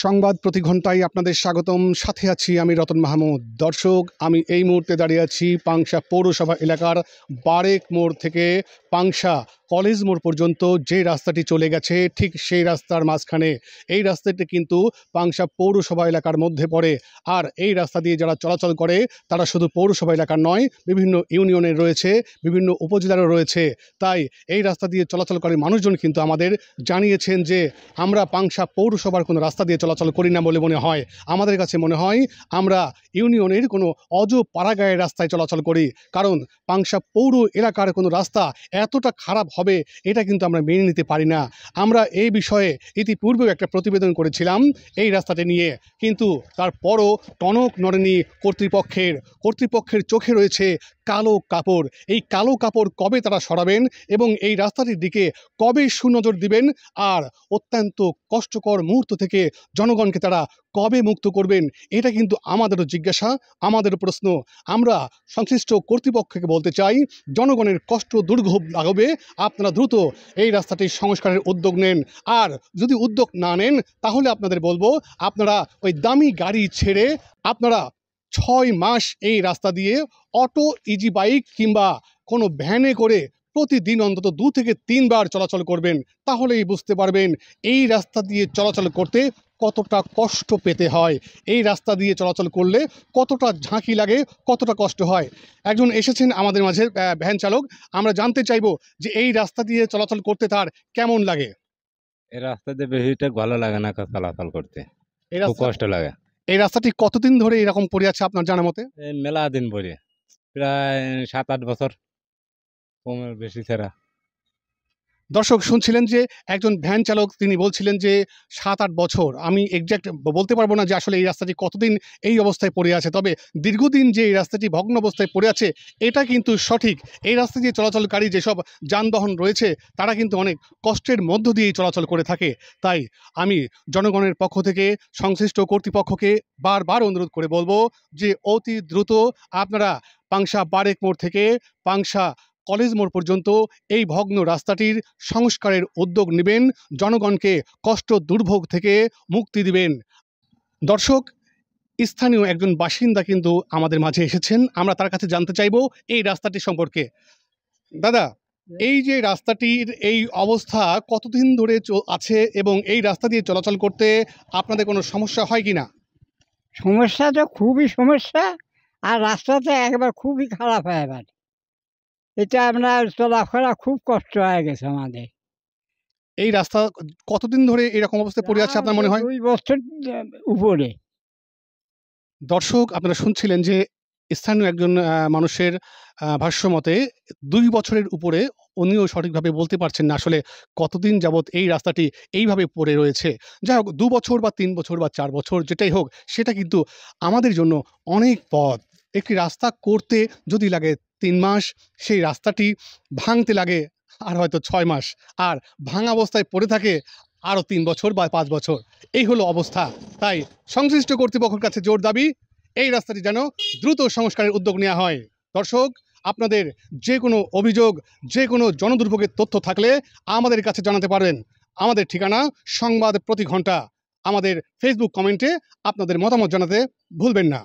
সংবাদ প্রতি ঘন্টায় আপনাদের স্বাগতম। সাথে আছি আমি রতন মাহমুদ। দর্শক, আমি এই মুহূর্তে দাঁড়িয়ে আছি পাংশা পৌরসভা এলাকার বারেক মোড় থেকে পাংশা কলেজ মোড় পর্যন্ত যে রাস্তাটি চলে গেছে, ঠিক সেই রাস্তার মাঝখানে। এই রাস্তাটি কিন্তু পাংশা পৌরসভা এলাকার মধ্যে পড়ে। আর এই রাস্তা দিয়ে যারা চলাচল করে তারা শুধু পৌরসভা এলাকার নয়, বিভিন্ন ইউনিয়নের রয়েছে, বিভিন্ন উপজেলারও রয়েছে। তাই এই রাস্তা দিয়ে চলাচলকারী মানুষজন কিন্তু আমাদের জানিয়েছেন যে আমরা পাংশা পৌরসভার কোনো রাস্তা দিয়ে চলাচল করি না বলে মনে হয়। আমাদের কাছে মনে হয় আমরা ইউনিয়নের কোনো পাড়াগাঁয়ের রাস্তায় চলাচল করি। কারণ পাংশা পৌর এলাকার কোনো রাস্তা এতটা খারাপ হবে এটা কিন্তু আমরা মেনে নিতে পারি না। আমরা এই বিষয়ে ইতিপূর্বেও একটা প্রতিবেদন করেছিলাম এই রাস্তাটি নিয়ে, কিন্তু তারপরও টনক নড়েনি কর্তৃপক্ষের চোখে রয়েছে কালো কাপড়। এই কালো কাপড় কবে তারা সরাবেন এবং এই রাস্তাটির দিকে কবে সুনজর দিবেন, আর অত্যন্ত কষ্টকর মুহূর্ত থেকে জনগণকে তারা কবে মুক্ত করবেন, এটা কিন্তু আমাদেরও জিজ্ঞাসা, আমাদেরও প্রশ্ন। আমরা সংশ্লিষ্ট কর্তৃপক্ষকে বলতে চাই, জনগণের কষ্ট দুর্ভোগ লাঘবে আপনারা দ্রুত এই রাস্তাটির সংস্কারের উদ্যোগ নেন। আর যদি উদ্যোগ না নেন তাহলে আপনাদের বলবো, আপনারা ওই দামি গাড়ি ছেড়ে আপনারা 6 মাস এই রাস্তা দিয়ে অটো, ইজি বাইক কিংবা কোনো ভ্যানে করে প্রতিদিন অন্তত 2 থেকে 3 বার চলাচল করবেন। তাহলেই বুঝতে পারবেন এই রাস্তা দিয়ে চলাচল করতে কতটা কষ্ট পেতে হয়, এই রাস্তা দিয়ে চলাচল করলে কতটা ঝাঁকি লাগে, কতটা কষ্ট হয়। একজন এসেছেন আমাদের মাঝে ভ্যান চালক, আমরা জানতে চাইবো যে এই রাস্তা দিয়ে চলাচল করতে তার কেমন লাগে। এই রাস্তা দিয়ে বেশিটা ভালো লাগে না চলাচল করতে, খুব কষ্ট লাগে। এই রাস্তাটি কতদিন ধরে এরকম পড়ে আছে আপনার জানা মতে? মেলা দিন পরে, প্রায় 7-8 বছর, কমের বেশি ছাড়া। দর্শক শুনছিলেন যে একজন ভ্যান চালক, তিনি বলছিলেন যে 7-8 বছর। আমি এক্স্যাক্ট বলতে পারবো না যে আসলে এই রাস্তাটি কতদিন এই অবস্থায় পড়ে আছে, তবে দীর্ঘদিন যে এই রাস্তাটি ভগ্ন অবস্থায় পড়ে আছে এটা কিন্তু সঠিক। এই রাস্তা দিয়ে চলাচলকারী যেসব যানবাহন রয়েছে তারা কিন্তু অনেক কষ্টের মধ্য দিয়েই চলাচল করে থাকে। তাই আমি জনগণের পক্ষ থেকে সংশ্লিষ্ট কর্তৃপক্ষকে বারবার অনুরোধ করে বলবো যে অতি দ্রুত আপনারা পাংশা বারেক মোড় থেকে পাংশা কলেজ মোড় পর্যন্ত এই ভগ্ন রাস্তাটির সংস্কারের উদ্যোগ নেবেন, জনগণকে কষ্ট দুর্ভোগ থেকে মুক্তি দিবেন। দর্শক, স্থানীয় একজন বাসিন্দা কিন্তু আমাদের মাঝে এসেছেন, আমরা তার কাছে জানতে চাইব এই রাস্তাটি সম্পর্কে। দাদা, এই যে রাস্তাটির এই অবস্থা কতদিন ধরে আছে এবং এই রাস্তা দিয়ে চলাচল করতে আপনাদের কোনো সমস্যা হয় কি না? সমস্যা তো খুবই সমস্যা, আর রাস্তাটা একবার খুবই খারাপ হয়। এবার এটা আমরা চলাফেরা খুব কষ্ট হয়ে গেছে আমাদের। এই রাস্তা কতদিন ধরে এরকম অবস্থায় পড়ে আছে আপনার মনে হয়? 2 বছর উপরে। দর্শক, আপনারা শুনছিলেন যে স্থানীয় একজন মানুষের ভাষ্যমতে 2 বছরের উপরে। উনিও সঠিকভাবে বলতে পারছেন না আসলে কতদিন যাবৎ এই রাস্তাটি এইভাবে পড়ে রয়েছে। যাই হোক, 2 বছর বা 3 বছর বা 4 বছর যেটাই হোক, সেটা কিন্তু আমাদের জন্য অনেক পথ। একটি রাস্তা করতে যদি লাগে 3 মাস, সেই রাস্তাটি ভাঙতে লাগে আর হয়তো 6 মাস, আর ভাঙা অবস্থায় পড়ে থাকে আরও 3 বছর বা 5 বছর। এই হলো অবস্থা। তাই সংশ্লিষ্ট কর্তৃপক্ষের কাছে জোর দাবি, এই রাস্তাটি যেন দ্রুত সংস্কারের উদ্যোগ নেওয়া হয়। দর্শক, আপনাদের যে কোনো অভিযোগ, যে কোনো জনদুর্ভোগের তথ্য থাকলে আমাদের কাছে জানাতে পারেন। আমাদের ঠিকানা সংবাদ প্রতি ঘন্টা। আমাদের ফেসবুক কমেন্টে আপনাদের মতামত জানাতে ভুলবেন না।